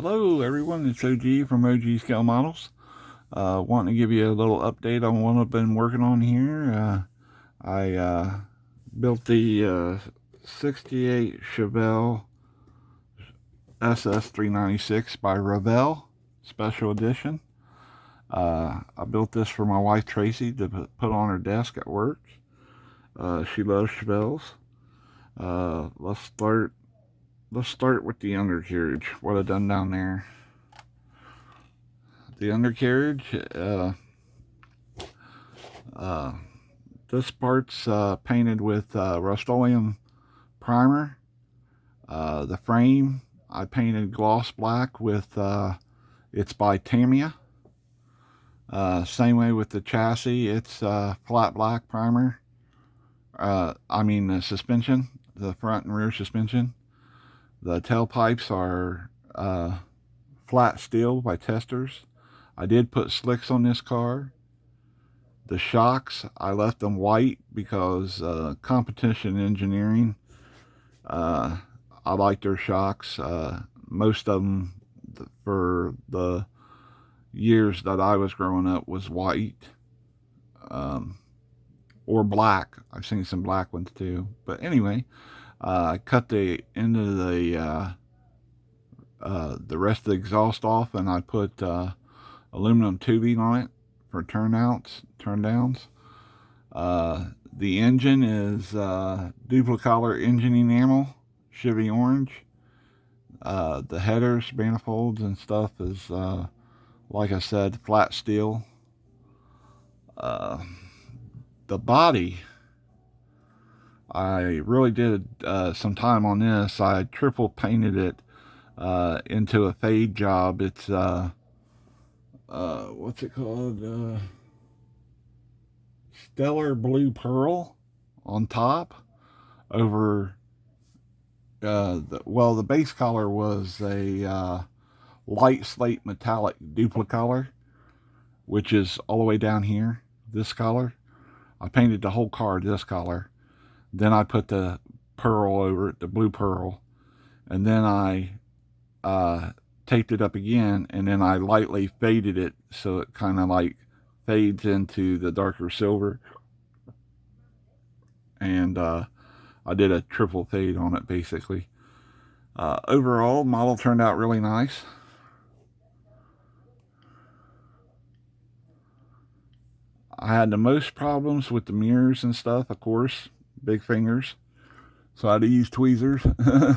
Hello everyone, it's OG from OG Scale Models. Wanting to give you a little update on what I've been working on here. I built the 68 Chevelle SS 396 by Revell, special edition. I built this for my wife Tracy to put on her desk at work. She loves Chevelles. Let's start with the undercarriage, what I've done down there. The undercarriage, this part's painted with Rust-Oleum primer. The frame I painted gloss black with, it's by Tamiya. Same way with the chassis, it's flat black primer. The suspension, the front and rear suspension. The tailpipes are flat steel by Testers. I did put slicks on this car. The shocks, I left them white because competition engineering, I like their shocks. Most of them for the years that I was growing up was white or black. I've seen some black ones too. But anyway, I cut the end of the rest of the exhaust off, and I put aluminum tubing on it for turndowns. The engine is duplicolor engine enamel, Chevy orange. The headers, manifolds, and stuff is, like I said, flat steel. The body, I really did some time on this. I triple painted it into a fade job. It's what's it called? Stellar Blue Pearl on top over the base color was a light slate metallic duplicolor, which is all the way down here, this color. I painted the whole car this color. Then I put the pearl over it, the blue pearl, and then I taped it up again, and then I lightly faded it so it kind of like fades into the darker silver. And I did a triple fade on it basically. Overall, model turned out really nice. I had the most problems with the mirrors and stuff, of course, big fingers. So I had to use tweezers. It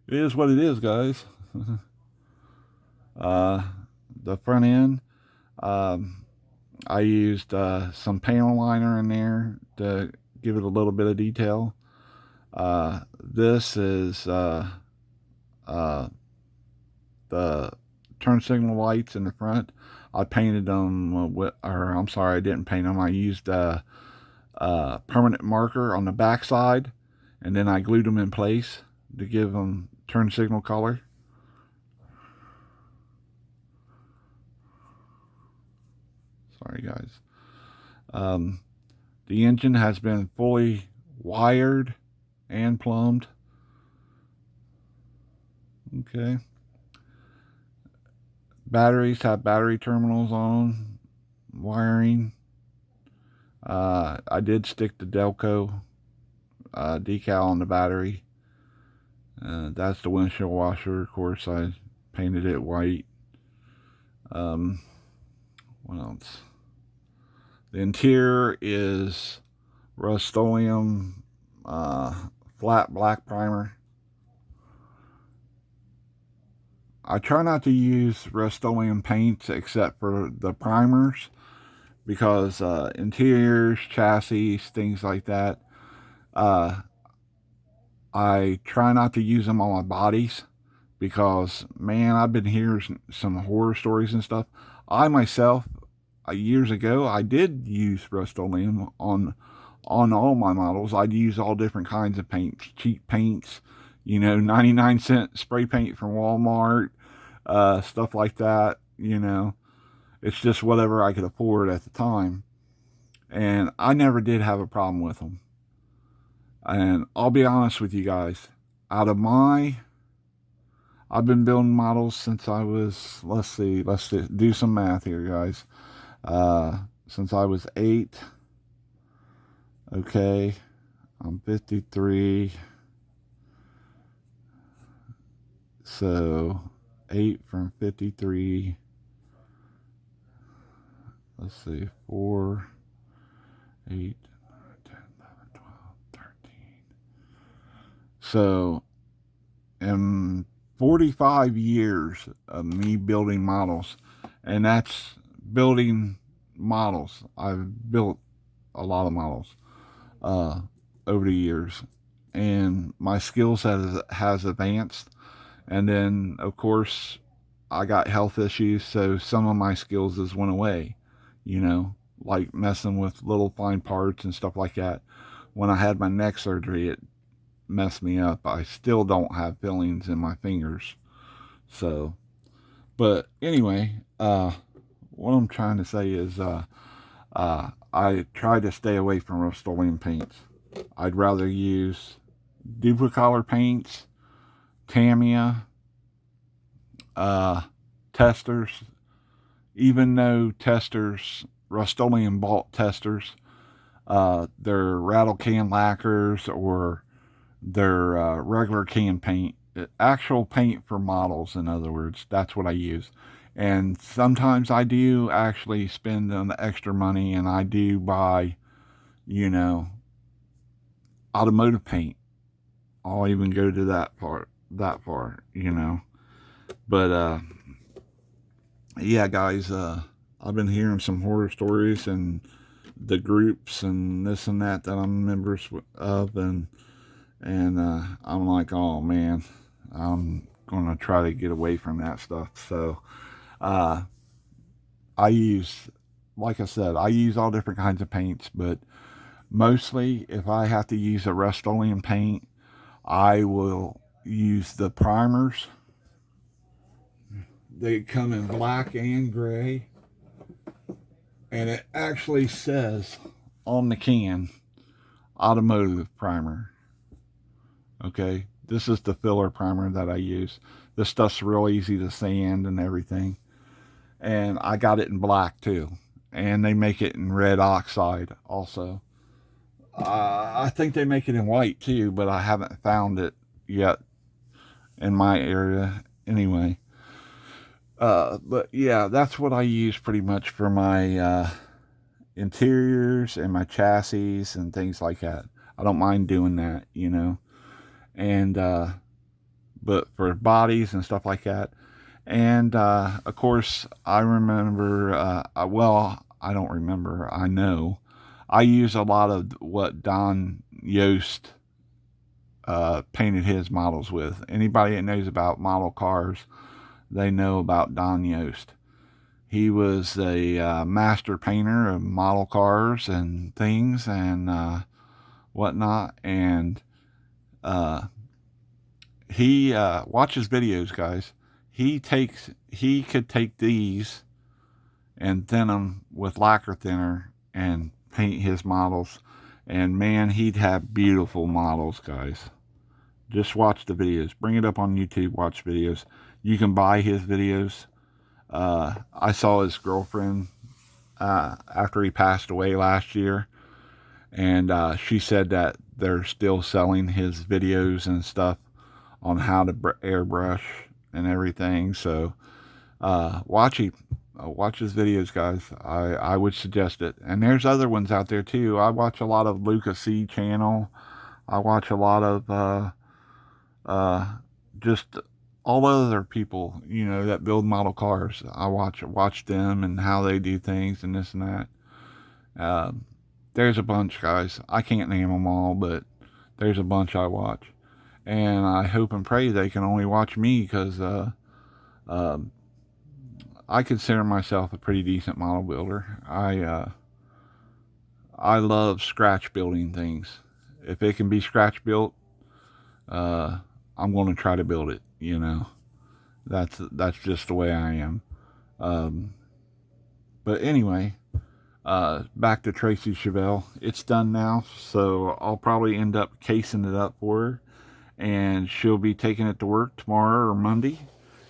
is what it is, guys. The front end, I used some panel liner in there to give it a little bit of detail. This is the turn signal lights in the front. I painted them I didn't paint them. I used a permanent marker on the back side, and then I glued them in place to give them turn signal color. Sorry, guys. The engine has been fully wired and plumbed. Okay. Batteries have battery terminals on, wiring. I did stick the Delco decal on the battery. That's the windshield washer. Of course, I painted it white. What else? The interior is Rust-Oleum flat black primer. I try not to use Rust-Oleum paints except for the primers because interiors, chassis, things like that, I try not to use them on my bodies because, man, I've been hearing some horror stories and stuff. I myself, years ago, I did use Rust-Oleum on all my models. I'd use all different kinds of paints, cheap paints, 99-cent spray paint from Walmart, stuff like that. It's just whatever I could afford at the time, and I never did have a problem with them. And I'll be honest with you guys, out of I've been building models since I was, let's do some math here, guys. Since I was 8. Okay, I'm 53. So 8 from 53. Let's see, 4, 8, 9, 10, 11, 12, 13. So in 45 years of me building models, and that's building models. I've built a lot of models over the years, and my skills has advanced. And then, of course, I got health issues, so some of my skills just went away, like messing with little fine parts and stuff like that. When I had my neck surgery, it messed me up. I still don't have fillings in my fingers. So, but anyway, what I'm trying to say is I try to stay away from Rust-Oleum paints. I'd rather use Duplicolor paints, Tamiya, testers, even though testers, Rust-Oleum bought testers, they're rattle can lacquers or they're regular can paint, actual paint for models, in other words. That's what I use. And sometimes I do actually spend on the extra money and I do buy, automotive paint. I'll even go to that far, But, yeah, guys, I've been hearing some horror stories and the groups and this and that I'm members of, and I'm like, oh man, I'm gonna try to get away from that stuff. So I use, like I said, I use all different kinds of paints, but mostly if I have to use a Rust-Oleum paint, I will use the primers. They come in black and gray, and it actually says on the can, automotive primer. Okay, this is the filler primer that I use. This stuff's real easy to sand and everything. And I got it in black too. And they make it in red oxide also. I think they make it in white too, but I haven't found it yet in my area anyway. But yeah, that's what I use pretty much for my interiors and my chassis and things like that. I don't mind doing that, And but for bodies and stuff like that. And of course, I remember. I don't remember. I know. I use a lot of what Don Yost painted his models with. Anybody that knows about model cars, they know about Don Yost. He was a master painter of model cars and things and whatnot. And he watches videos, guys. He could take these and thin them with lacquer thinner and paint his models. And man, he'd have beautiful models, guys. Just watch the videos. Bring it up on YouTube, watch videos. You can buy his videos. I saw his girlfriend after he passed away last year, and she said that they're still selling his videos and stuff on how to airbrush and everything. So watch his videos, guys. I would suggest it. And there's other ones out there too. I watch a lot of Lucas C channel. I watch a lot of just all other people, that build model cars. I watch them and how they do things and this and that. There's a bunch, guys. I can't name them all, but there's a bunch I watch. And I hope and pray they can only watch me, because I consider myself a pretty decent model builder. I love scratch building things. If it can be scratch built, I'm going to try to build it. That's just the way I am. But anyway, back to Tracy Chevelle. It's done now, so I'll probably end up casing it up for her. and she'll be taking it to work tomorrow or Monday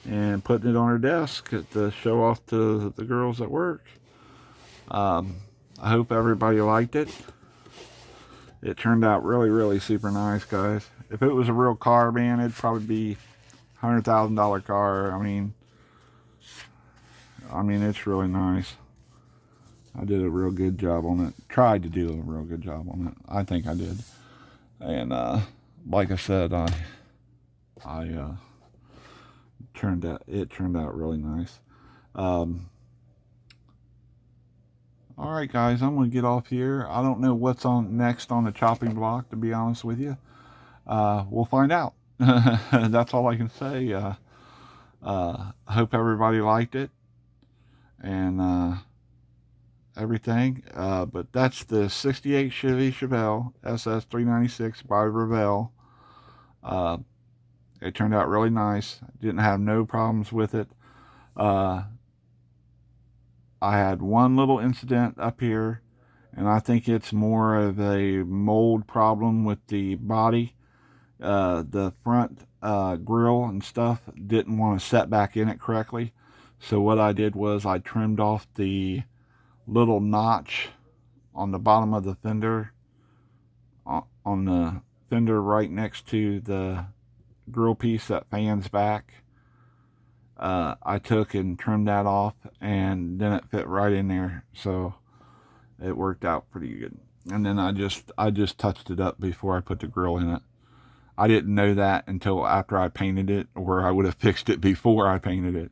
and putting it on her desk to show off to the girls at work. I hope everybody liked it. It turned out really, really super nice, guys. If it was a real car, man, it'd probably be $100,000 car. I mean, it's really nice. I did a real good job on it. Tried to do a real good job on it. I think I did. And like I said, it turned out really nice. All right, guys, I'm gonna get off here. I don't know what's on next on the chopping block, to be honest with you. We'll find out. That's all I can say. I hope everybody liked it and everything. But that's the 68 Chevy Chevelle SS 396 by Revell. It turned out really nice. Didn't have no problems with it. I had one little incident up here, and I think it's more of a mold problem with the body. The front grill and stuff didn't want to set back in it correctly. So what I did was I trimmed off the little notch on the bottom of the fender, on the fender right next to the grill piece that fans back. I took and trimmed that off, and then it fit right in there, so it worked out pretty good. And then I just touched it up before I put the grill in it. I didn't know that until after I painted it, or I would have fixed it before I painted it.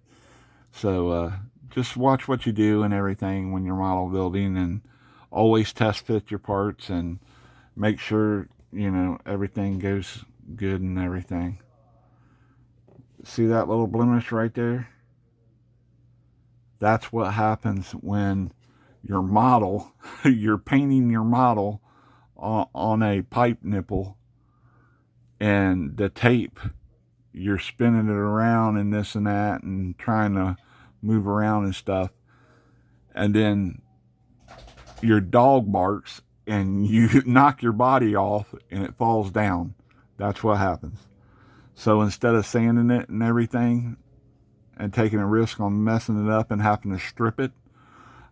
So just watch what you do and everything when you're model building, and always test fit your parts and make sure, you know, everything goes good and everything. See that little blemish right there? That's what happens when your model, you're painting your model on a pipe nipple, and the tape, you're spinning it around and this and that and trying to move around and stuff. And then your dog barks and you knock your body off and it falls down. That's what happens. So instead of sanding it and everything and taking a risk on messing it up and having to strip it,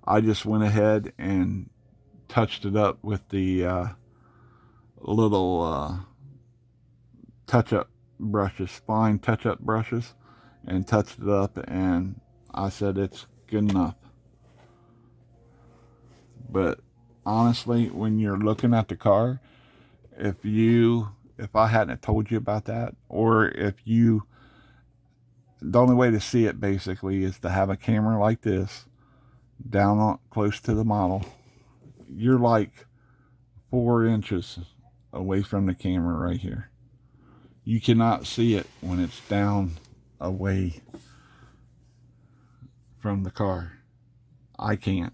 I just went ahead and touched it up with the little touch-up brushes, fine touch-up brushes, and touched it up, and I said it's good enough. But honestly, when you're looking at the car, if I hadn't told you about that, or the only way to see it basically is to have a camera like this down on close to the model. You're like 4 inches away from the camera right here. You cannot see it when it's down away from the car. I can't.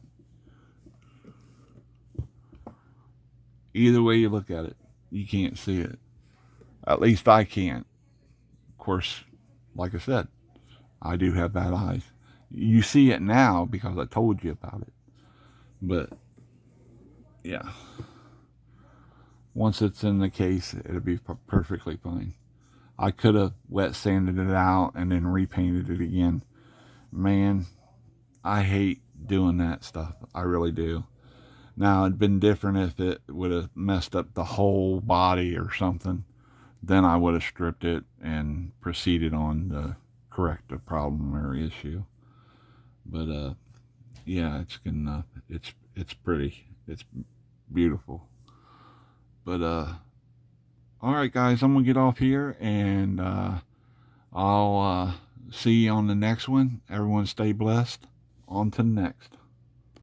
Either way you look at it, you can't see it. At least I can't. Of course, like I said, I do have bad eyes. You see it now because I told you about it. But, yeah. Once it's in the case, it'll be perfectly fine. I could have wet sanded it out and then repainted it again. Man, I hate doing that stuff. I really do. Now, it'd been different if it would have messed up the whole body or something. Then I would have stripped it and proceeded on to correct the problem or issue. But yeah, it's good enough. It's pretty. It's beautiful. But all right, guys, I'm gonna get off here, and I'll see you on the next one. Everyone stay blessed. On to the next.